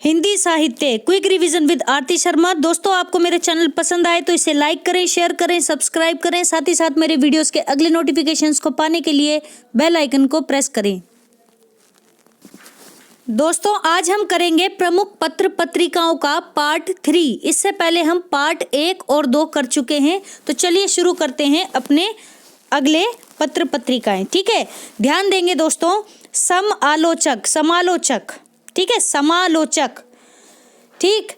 हिंदी साहित्य quick revision with आरती शर्मा। दोस्तों, आपको मेरे चैनल पसंद आए तो इसे लाइक करें, शेयर करें, सब्सक्राइब करें। साथ ही साथ मेरे वीडियोस के अगले नोटिफिकेशंस को पाने के लिए बेल आइकन को प्रेस करें। दोस्तों, आज हम करेंगे प्रमुख पत्र पत्रिकाओं का पार्ट 3। इससे पहले हम पार्ट 1 और 2 कर चुके हैं। तो चलिए शुरू करते हैं अपने अगले पत्र पत्रिकाएं। ठीक है, ध्यान देंगे दोस्तों। समालोचक, समालोचक, ठीक है, समालोचक। ठीक,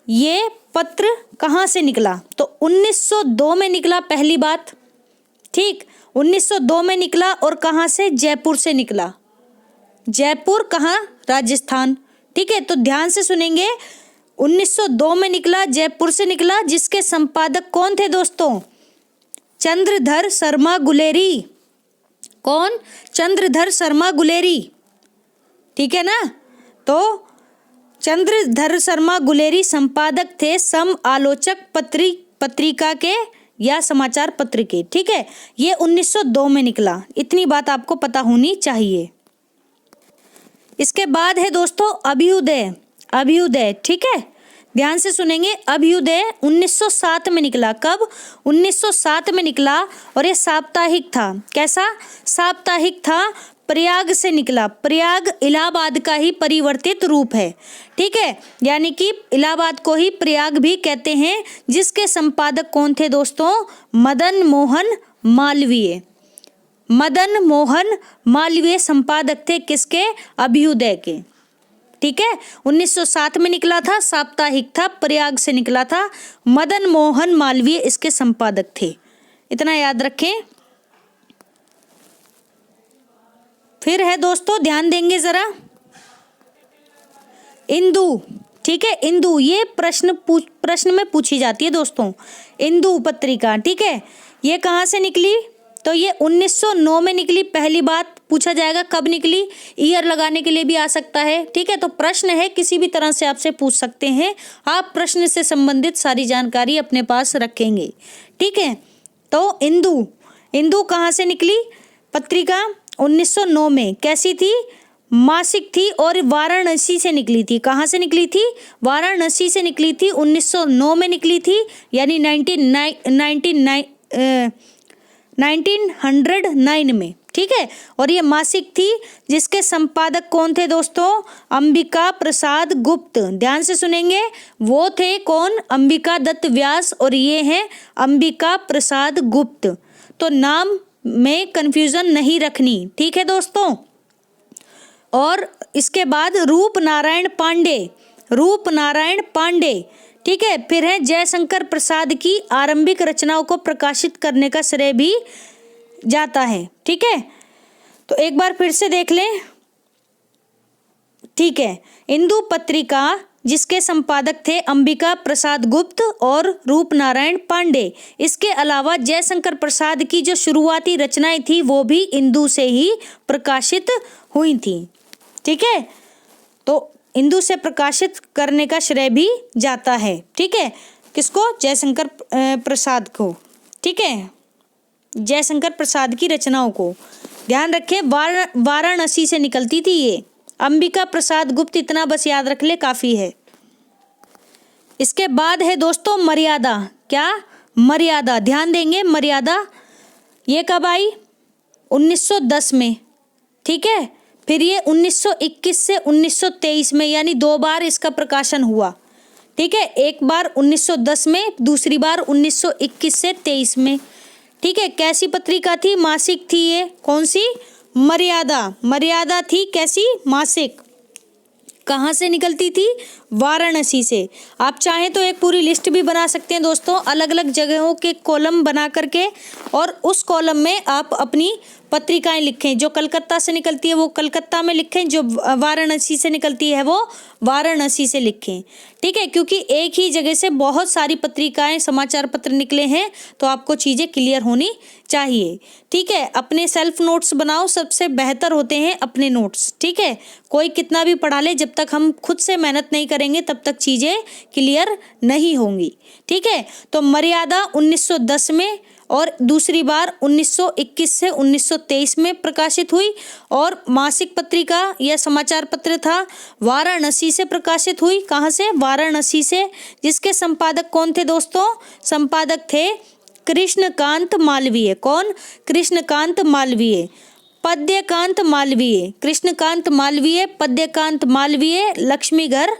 ये पत्र कहाँ से निकला? तो 1902 में निकला, पहली बात। ठीक, 1902 में निकला। और कहाँ से? जयपुर से निकला। जयपुर कहाँ? राजस्थान। ठीक है, तो ध्यान से सुनेंगे। 1902 में निकला, जयपुर से निकला। जिसके संपादक कौन थे दोस्तों? चंद्रधर शर्मा गुलेरी। कौन? चंद्रधर शर्मा गुलेरी। ठीक है ना? तो चंद्रधर शर्मा गुलेरी संपादक थे समालोचक पत्रिका के या समाचार पत्र के। ठीक है, ये 1902 में निकला। इतनी बात आपको पता होनी चाहिए। इसके बाद है दोस्तों अभ्युदय। अभ्युदय, ठीक है, ध्यान से सुनेंगे। अभ्युदय 1907 में निकला। कब? 1907 में निकला। और ये साप्ताहिक था। कैसा? साप्ताहिक था। प्रयाग से निकला। प्रयाग इलाहाबाद का ही परिवर्तित रूप है। ठीक है, यानी कि इलाहाबाद को ही प्रयाग भी कहते हैं। जिसके संपादक कौन थे दोस्तों? मदन मोहन मालवीय। मदन मोहन मालवीय संपादक थे किसके? अभ्युदय के। ठीक है, 1907 में निकला था, साप्ताहिक था, प्रयाग से निकला था। मदन मोहन मालवीय इसके संपादक थे। इतना याद रखें। फिर है दोस्तों, ध्यान देंगे जरा, इंदु। ठीक है, इंदु, ये प्रश्न में पूछी जाती है दोस्तों। इंदु पत्रिका, ठीक है, ये कहाँ से निकली? तो ये 1909 में निकली। पहली बात पूछा जाएगा कब निकली, ईयर लगाने के लिए भी आ सकता है। ठीक है, तो प्रश्न है, किसी भी तरह से आपसे पूछ सकते हैं। आप प्रश्न से संबंधित सारी जानकारी अपने पास रखेंगे। ठीक है, तो इंदु, इंदु कहाँ से निकली पत्रिका? 1909 में। कैसी थी? मासिक थी और वाराणसी से निकली थी। कहाँ से निकली थी? वाराणसी से निकली थी। 1909 में निकली थी, यानी 1909 में। ठीक है, और ये मासिक थी। जिसके संपादक कौन थे दोस्तों? अंबिका प्रसाद गुप्त। ध्यान से सुनेंगे, वो थे कौन? अंबिका दत्त व्यास और ये हैं अंबिका प्रसाद गुप्त। तो नाम में कंफ्यूजन नहीं रखनी। ठीक है दोस्तों। और इसके बाद रूप नारायण पांडे। रूप नारायण पांडे, ठीक है। फिर है जयशंकर प्रसाद की आरंभिक रचनाओं को प्रकाशित करने का श्रेय भी जाता है। ठीक है, तो एक बार फिर से देख लें। ठीक है, इंदु पत्रिका जिसके संपादक थे अंबिका प्रसाद गुप्त और रूप नारायण पांडे। इसके अलावा जयशंकर प्रसाद की जो शुरुआती रचनाएं थी वो भी इंदु से ही प्रकाशित हुई थी। ठीक है, तो इंदु से प्रकाशित करने का श्रेय भी जाता है। ठीक है, किसको? जयशंकर प्रसाद को। ठीक है, जयशंकर प्रसाद की रचनाओं को ध्यान रखें। वाराणसी से निकलती थी ये। अंबिका प्रसाद गुप्त, इतना बस याद रख ले, काफी है। इसके बाद है दोस्तों मर्यादा। क्या? मर्यादा, ध्यान देंगे। मर्यादा ये कब आई? 1910 में। ठीक है, फिर ये 1921 से 1923 में, यानी 2 बार इसका प्रकाशन हुआ। ठीक है, एक बार 1910 में, दूसरी बार 1921 से 23 में। ठीक है, कैसी पत्रिका थी? मासिक थी ये। कौन सी? मर्यादा। मर्यादा थी कैसी? मासिक। कहाँ से निकलती थी? वाराणसी से। आप चाहें तो एक पूरी लिस्ट भी बना सकते हैं दोस्तों, अलग अलग जगहों के कॉलम बना करके, और उस कॉलम में आप अपनी पत्रिकाएं लिखें। जो कलकत्ता से निकलती है वो कलकत्ता में लिखें, जो वाराणसी से निकलती है वो वाराणसी से लिखें। ठीक है, क्योंकि एक ही जगह से बहुत सारी पत्रिकाएं, समाचार पत्र निकले हैं, तो आपको चीज़ें क्लियर होनी चाहिए। ठीक है, अपने सेल्फ नोट्स बनाओ, सबसे बेहतर होते हैं अपने नोट्स। ठीक है, कोई कितना भी पढ़ा ले, जब तक हम खुद से मेहनत नहीं करेंगे तब तक चीज़ें क्लियर नहीं होंगी। ठीक है, तो मर्यादा 1910 में और दूसरी बार 1921 से 1923 में प्रकाशित हुई। और मासिक पत्रिका या समाचार पत्र था वाराणसी से प्रकाशित हुई। कहाँ से? वाराणसी से। जिसके संपादक कौन थे दोस्तों? संपादक थे कृष्णकांत मालवीय। कौन? कृष्णकांत मालवीय। पद्यकांत मालवीय, कृष्णकांत मालवीय, पद्यकांत मालवीय, लक्ष्मीधर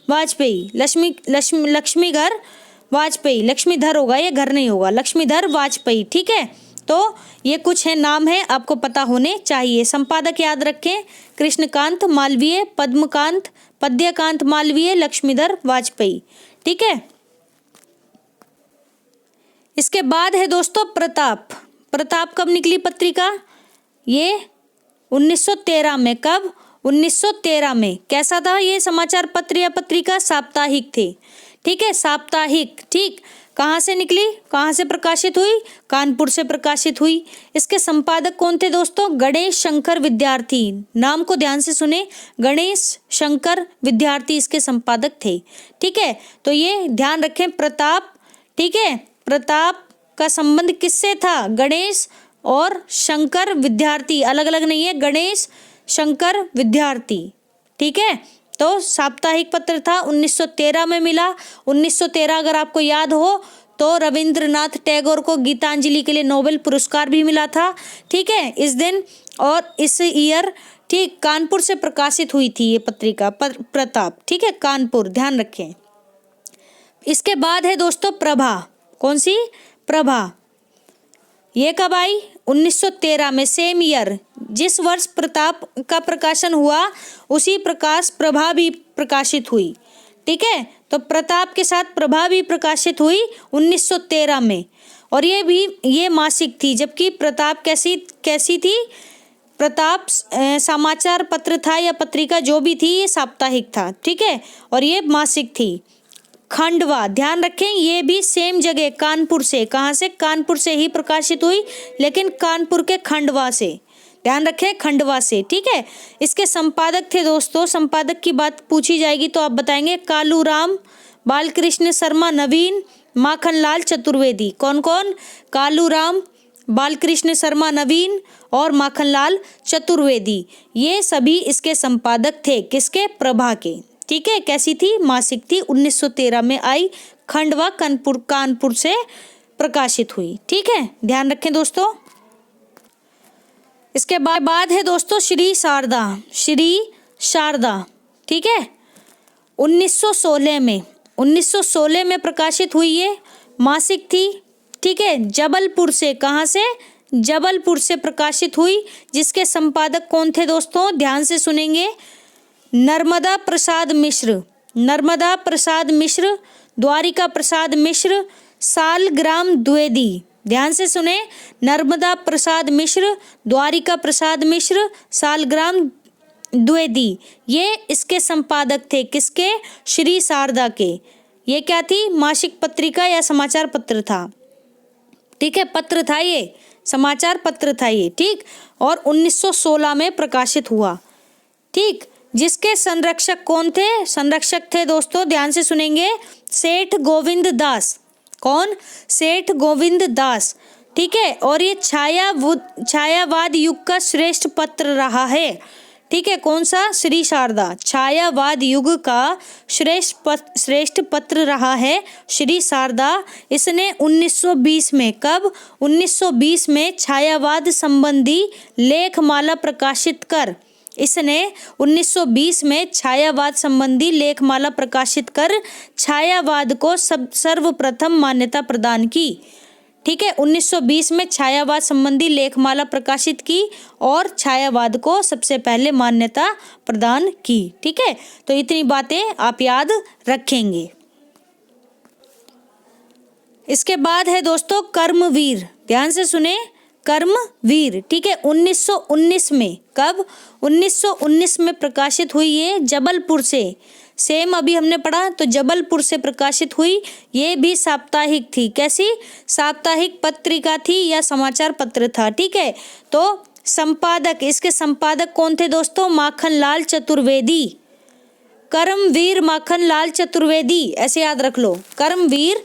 वाजपेयी। लक्ष्मीधर वाजपेयी, लक्ष्मीधर होगा, ये घर नहीं होगा, लक्ष्मीधर वाजपेयी। ठीक है, तो ये कुछ है नाम है, आपको पता होने चाहिए। संपादक याद रखें, कृष्णकांत मालवीय, पद्यकांत मालवीय, लक्ष्मीधर वाजपेयी। ठीक है, इसके बाद है दोस्तों प्रताप। प्रताप कब निकली पत्रिका? ये 1913 में। कब? 1913 में। कैसा था ये समाचार पत्र या पत्रिका? साप्ताहिक थे। ठीक है, साप्ताहिक। ठीक, कहाँ से निकली, कहाँ से प्रकाशित हुई? कानपुर से प्रकाशित हुई। इसके संपादक कौन थे दोस्तों? गणेश शंकर विद्यार्थी। नाम को ध्यान से सुने, गणेश शंकर विद्यार्थी इसके संपादक थे। ठीक है, तो ये ध्यान रखें प्रताप। ठीक है, प्रताप का संबंध किससे था? गणेश और शंकर विद्यार्थी, अलग अलग नहीं है, गणेश शंकर विद्यार्थी। ठीक है, तो साप्ताहिक पत्र था, 1913 में मिला। 1913 अगर आपको याद हो तो रविंद्रनाथ टैगोर को गीतांजलि के लिए नोबेल पुरस्कार भी मिला था। ठीक है, इस दिन और इस ईयर। ठीक, कानपुर से प्रकाशित हुई थी ये पत्रिका प्रताप। ठीक है, कानपुर, ध्यान रखें। इसके बाद है दोस्तों प्रभा। कौन सी? प्रभा। ये कब आई? 1913 में, सेम ईयर। जिस वर्ष प्रताप का प्रकाशन हुआ उसी प्रकाश प्रभा भी प्रकाशित हुई। ठीक है, तो प्रताप के साथ प्रभा भी प्रकाशित हुई 1913 में। और ये मासिक थी, जबकि प्रताप कैसी थी? प्रताप समाचार पत्र था या पत्रिका जो भी थी, ये साप्ताहिक था। ठीक है, और ये मासिक थी। खंडवा, ध्यान रखें, ये भी सेम जगह कानपुर से। कहाँ से? कानपुर से ही प्रकाशित हुई, लेकिन कानपुर के खंडवा से। ध्यान रखें, खंडवा से। ठीक है, इसके संपादक थे दोस्तों, संपादक की बात पूछी जाएगी तो आप बताएंगे कालूराम, बालकृष्ण शर्मा नवीन, माखनलाल चतुर्वेदी। कौन कौन? कालूराम, बालकृष्ण शर्मा नवीन और माखनलाल चतुर्वेदी। ये सभी इसके संपादक थे। किसके? प्रभा के। ठीक है, कैसी थी? मासिक थी, 1913 में आई, खंडवा कानपुर से प्रकाशित हुई। ठीक है, ध्यान रखें दोस्तों। इसके बाद है दोस्तों श्री शारदा। श्री शारदा, ठीक है, 1916 में प्रकाशित हुई, ये मासिक थी। ठीक है, जबलपुर से। कहाँ से? जबलपुर से प्रकाशित हुई। जिसके संपादक कौन थे दोस्तों? ध्यान से सुनेंगे, नर्मदा प्रसाद मिश्र, नर्मदा प्रसाद मिश्र, द्वारिका प्रसाद मिश्र, सालग्राम द्विवेदी। ध्यान से सुने, नर्मदा प्रसाद मिश्र, द्वारिका प्रसाद मिश्र, सालग्राम द्विवेदी, ये इसके संपादक थे। किसके? श्री शारदा के। ये क्या थी? मासिक पत्रिका या समाचार पत्र था। ठीक है, पत्र था, ये समाचार पत्र था ये। ठीक, और 1916 में प्रकाशित हुआ। ठीक, जिसके संरक्षक कौन थे? संरक्षक थे दोस्तों, ध्यान से सुनेंगे, सेठ गोविंद दास। कौन? सेठ गोविंद दास। ठीक है, और ये छायावाद युग का श्रेष्ठ पत्र रहा है। ठीक है, कौन सा? श्री शारदा, छायावाद युग का श्रेष्ठ पत्र रहा है श्री शारदा। इसने 1920 में, कब? 1920 में छायावाद संबंधी लेखमाला प्रकाशित कर, इसने 1920 में छायावाद संबंधी लेखमाला प्रकाशित कर छायावाद को सर्वप्रथम मान्यता प्रदान की। ठीक है, 1920 में छायावाद संबंधी लेखमाला प्रकाशित की और छायावाद को सबसे पहले मान्यता प्रदान की। ठीक है, तो इतनी बातें आप याद रखेंगे। इसके बाद है दोस्तों कर्मवीर। ध्यान से सुने, कर्मवीर। ठीक है, 1919 में, कब? 1919 में प्रकाशित हुई, ये जबलपुर से। सेम अभी हमने पढ़ा, तो जबलपुर से प्रकाशित हुई। ये भी साप्ताहिक थी। कैसी? साप्ताहिक पत्रिका थी या समाचार पत्र था। ठीक है, तो संपादक, इसके संपादक कौन थे दोस्तों? माखनलाल चतुर्वेदी। कर्मवीर माखनलाल चतुर्वेदी, ऐसे याद रख लो, कर्मवीर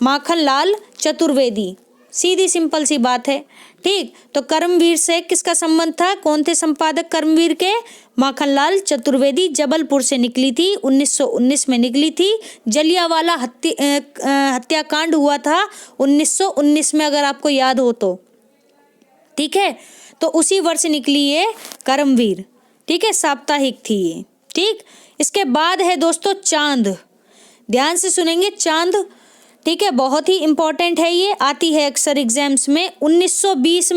माखनलाल चतुर्वेदी। सीधी सिंपल सी बात है। ठीक, तो कर्मवीर से किसका संबंध था? कौन थे संपादक कर्मवीर के? माखनलाल चतुर्वेदी। जबलपुर से निकली थी, 1919 में निकली थी। जलियांवाला हत्याकांड हुआ था 1919 में, अगर आपको याद हो तो। ठीक है, तो उसी वर्ष निकली ये कर्मवीर। ठीक है, साप्ताहिक थी ये। ठीक, इसके बाद है दोस्तों चांद। ध्यान से सुनेंगे, चांद। ठीक है, बहुत ही इंपॉर्टेंट है, ये आती है अक्सर एग्जाम्स में। 1920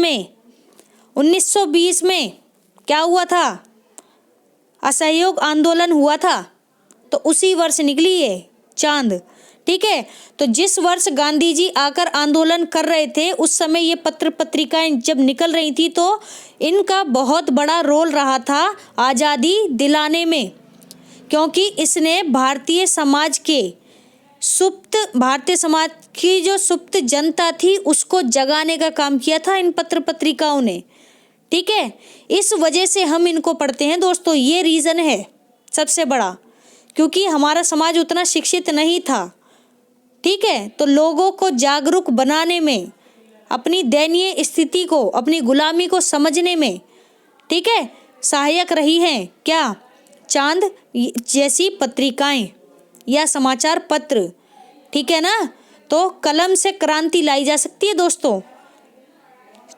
में क्या हुआ था? असहयोग आंदोलन हुआ था, तो उसी वर्ष निकली ये चांद। ठीक है, तो जिस वर्ष गांधी जी आकर आंदोलन कर रहे थे, उस समय ये पत्र पत्रिकाएं जब निकल रही थी, तो इनका बहुत बड़ा रोल रहा था आज़ादी दिलाने में, क्योंकि इसने भारतीय समाज की जो सुप्त जनता थी उसको जगाने का काम किया था इन पत्र पत्रिकाओं ने। ठीक है, इस वजह से हम इनको पढ़ते हैं दोस्तों, ये रीज़न है सबसे बड़ा, क्योंकि हमारा समाज उतना शिक्षित नहीं था। ठीक है, तो लोगों को जागरूक बनाने में, अपनी दयनीय स्थिति को, अपनी गुलामी को समझने में, ठीक है, सहायक रही हैं क्या? चांद जैसी पत्रिकाएं या समाचार पत्र। ठीक है ना, तो कलम से क्रांति लाई जा सकती है दोस्तों।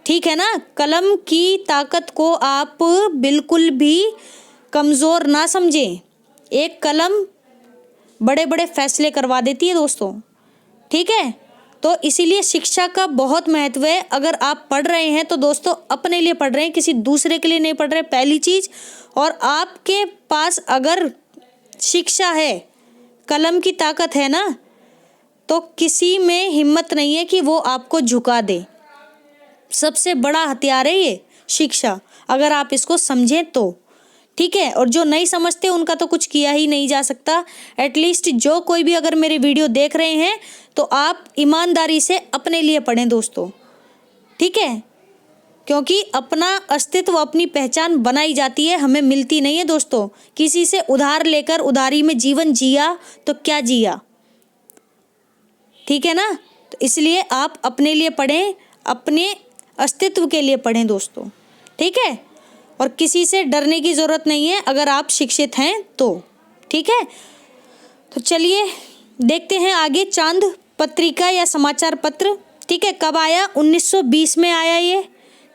ठीक है ना, कलम की ताकत को आप बिल्कुल भी कमज़ोर ना समझें। एक कलम बड़े बड़े फैसले करवा देती है दोस्तों। ठीक है, तो इसीलिए शिक्षा का बहुत महत्व है। अगर आप पढ़ रहे हैं तो दोस्तों अपने लिए पढ़ रहे हैं, किसी दूसरे के लिए नहीं पढ़ रहे, पहली चीज़। और आपके पास अगर शिक्षा है, कलम की ताकत है ना, तो किसी में हिम्मत नहीं है कि वो आपको झुका दे। सबसे बड़ा हथियार है ये शिक्षा, अगर आप इसको समझें तो। ठीक है, और जो नहीं समझते उनका तो कुछ किया ही नहीं जा सकता। एटलीस्ट जो कोई भी अगर मेरे वीडियो देख रहे हैं तो आप ईमानदारी से अपने लिए पढ़ें दोस्तों। ठीक है, क्योंकि अपना अस्तित्व, अपनी पहचान बनाई जाती है, हमें मिलती नहीं है दोस्तों। किसी से उधार लेकर उधारी में जीवन जिया तो क्या जिया। ठीक है ना, तो इसलिए आप अपने लिए पढ़ें, अपने अस्तित्व के लिए पढ़ें दोस्तों। ठीक है, और किसी से डरने की ज़रूरत नहीं है अगर आप शिक्षित हैं तो। ठीक है, तो चलिए देखते हैं आगे। चांद पत्रिका या समाचार पत्र, ठीक है, कब आया? 1920 में आया ये।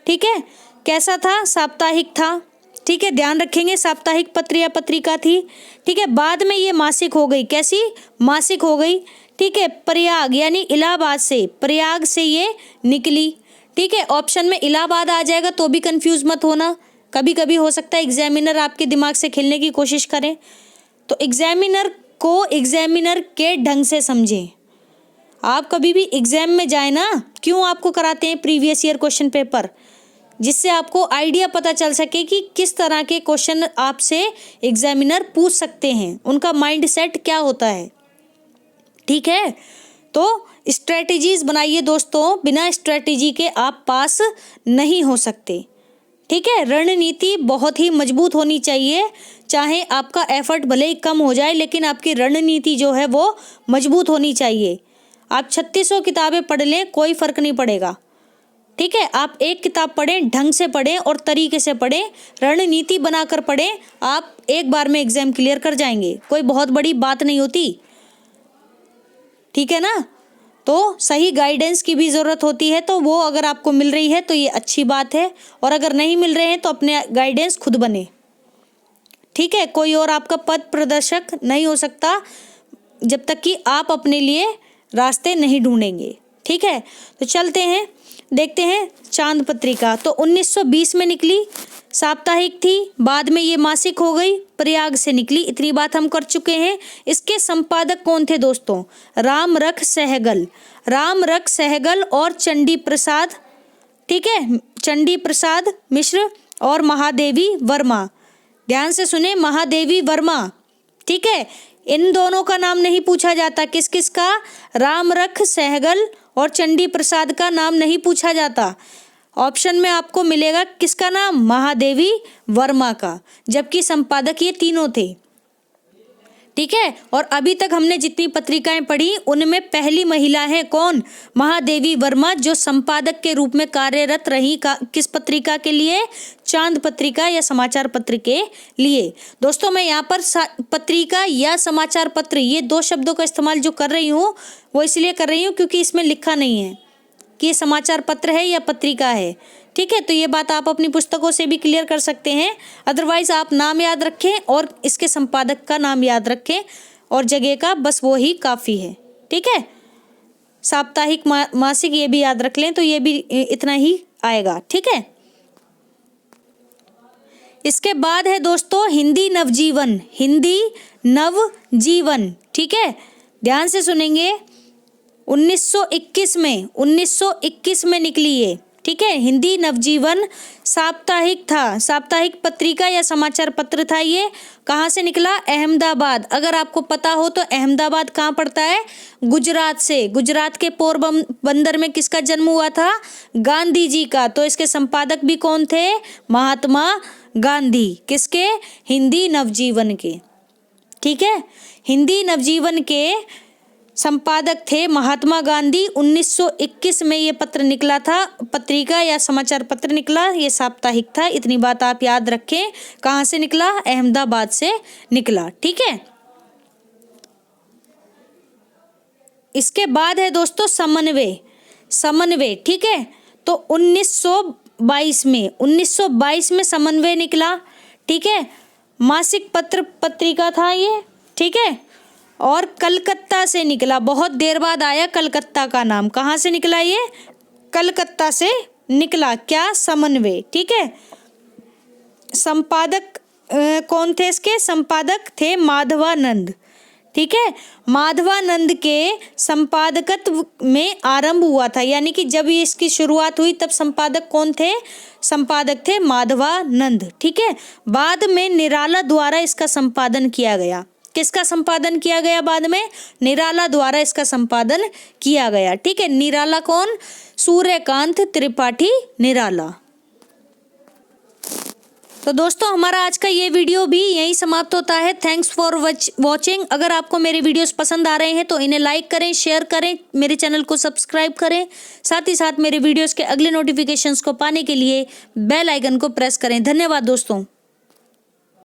ठीक है, कैसा था? साप्ताहिक था। ठीक है, ध्यान रखेंगे, साप्ताहिक पत्र या पत्रिका थी। ठीक है, बाद में ये मासिक हो गई। कैसी? मासिक हो गई। ठीक है, प्रयाग यानी इलाहाबाद से, प्रयाग से ये निकली। ठीक है, ऑप्शन में इलाहाबाद आ जाएगा तो भी कंफ्यूज मत होना, कभी कभी हो सकता है एग्जामिनर आपके दिमाग से खेलने की कोशिश करें, तो एग्जामिनर को एग्जामिनर के ढंग से समझें। आप कभी भी एग्जाम में जाए ना, क्यों आपको कराते हैं प्रीवियस ईयर क्वेश्चन पेपर, जिससे आपको आइडिया पता चल सके कि किस तरह के क्वेश्चन आपसे एग्जामिनर पूछ सकते हैं, उनका माइंड सेट क्या होता है। ठीक है, तो स्ट्रेटजीज बनाइए दोस्तों, बिना स्ट्रेटजी के आप पास नहीं हो सकते। ठीक है, रणनीति बहुत ही मजबूत होनी चाहिए, चाहे आपका एफर्ट भले ही कम हो जाए, लेकिन आपकी रणनीति जो है वो मजबूत होनी चाहिए। आप 3600 किताबें पढ़ लें, कोई फ़र्क नहीं पड़ेगा। ठीक है, आप एक किताब पढ़ें, ढंग से पढ़ें और तरीके से पढ़ें, रणनीति बनाकर पढ़ें, आप एक बार में एग्जाम क्लियर कर जाएंगे, कोई बहुत बड़ी बात नहीं होती। ठीक है ना, तो सही गाइडेंस की भी ज़रूरत होती है, तो वो अगर आपको मिल रही है तो ये अच्छी बात है, और अगर नहीं मिल रहे हैं तो अपने गाइडेंस खुद बने। ठीक है, कोई और आपका पथ प्रदर्शक नहीं हो सकता जब तक कि आप अपने लिए रास्ते नहीं ढूंढेंगे। ठीक है, तो चलते हैं, देखते हैं चांद पत्रिका। तो 1920 में निकली, साप्ताहिक थी, बाद में ये मासिक हो गई, प्रयाग से निकली, इतनी बात हम कर चुके हैं। इसके संपादक कौन थे दोस्तों? रामरख सहगल और चंडी प्रसाद। ठीक है, चंडी प्रसाद मिश्र और महादेवी वर्मा। ध्यान से सुने, महादेवी वर्मा। ठीक है, इन दोनों का नाम नहीं पूछा जाता। किस किस का? रामरख सहगल और चंडी प्रसाद का नाम नहीं पूछा जाता। ऑप्शन में आपको मिलेगा किसका नाम? महादेवी वर्मा का, जबकि संपादक ये तीनों थे। ठीक है। और अभी तक हमने जितनी पत्रिकाएं पढ़ी उनमें पहली महिला है कौन, महादेवी वर्मा, जो संपादक के रूप में कार्यरत रही किस पत्रिका के लिए, चांद पत्रिका या समाचार पत्र के लिए। दोस्तों मैं यहाँ पर पत्रिका या समाचार पत्र ये दो शब्दों का इस्तेमाल जो कर रही हूँ वो इसलिए कर रही हूँ क्योंकि इसमें लिखा नहीं है कि ये समाचार पत्र है या पत्रिका है, ठीक है। तो ये बात आप अपनी पुस्तकों से भी क्लियर कर सकते हैं। अदरवाइज आप नाम याद रखें और इसके संपादक का नाम याद रखें और जगह का, बस वो ही काफ़ी है, ठीक है। साप्ताहिक मासिक ये भी याद रख लें तो ये भी इतना ही आएगा, ठीक है। इसके बाद है दोस्तों हिंदी नवजीवन, हिंदी नवजीवन, ठीक है। ध्यान से सुनेंगे। 1921 में निकली ये, ठीक है। हिंदी नवजीवन साप्ताहिक था, साप्ताहिक पत्रिका या समाचार पत्र था। ये कहाँ से निकला, अहमदाबाद। अगर आपको पता हो तो अहमदाबाद कहाँ पड़ता है, गुजरात से। गुजरात के पोरबंदर में किसका जन्म हुआ था, गांधी जी का। तो इसके संपादक भी कौन थे, महात्मा गांधी। किसके, हिंदी नवजीवन के, ठीक है। हिंदी नवजीवन के संपादक थे महात्मा गांधी। 1921 में ये पत्र निकला था, पत्रिका या समाचार पत्र निकला, ये साप्ताहिक था। इतनी बात आप याद रखें। कहाँ से निकला, अहमदाबाद से निकला, ठीक है। इसके बाद है दोस्तों समन्वय, समन्वय, ठीक है। तो 1922 में समन्वय निकला, ठीक है। मासिक पत्र पत्रिका था ये, ठीक है। और कलकत्ता से निकला, बहुत देर बाद आया कलकत्ता का नाम। कहाँ से निकला ये, कलकत्ता से निकला। क्या, समन्वय, ठीक है। संपादक कौन थे इसके, संपादक थे माधवानंद, ठीक है। माधवानंद के संपादकत्व में आरंभ हुआ था, यानी कि जब ये इसकी शुरुआत हुई तब संपादक कौन थे, संपादक थे माधवानंद, ठीक है। बाद में निराला द्वारा इसका संपादन किया गया। किसका संपादन किया गया बाद में, निराला द्वारा इसका संपादन किया गया, ठीक है। निराला कौन, सूर्यकांत त्रिपाठी निराला। तो दोस्तों हमारा आज का ये वीडियो भी यहीं समाप्त होता है। Thanks for watching. अगर आपको मेरे वीडियोस पसंद आ रहे हैं तो इन्हें लाइक करें, शेयर करें, मेरे चैनल को सब्सक्राइब करें। साथ ही साथ मेरे वीडियोस के अगले नोटिफिकेशंस को पाने के लिए बेल आइकन को प्रेस करें। धन्यवाद दोस्तों।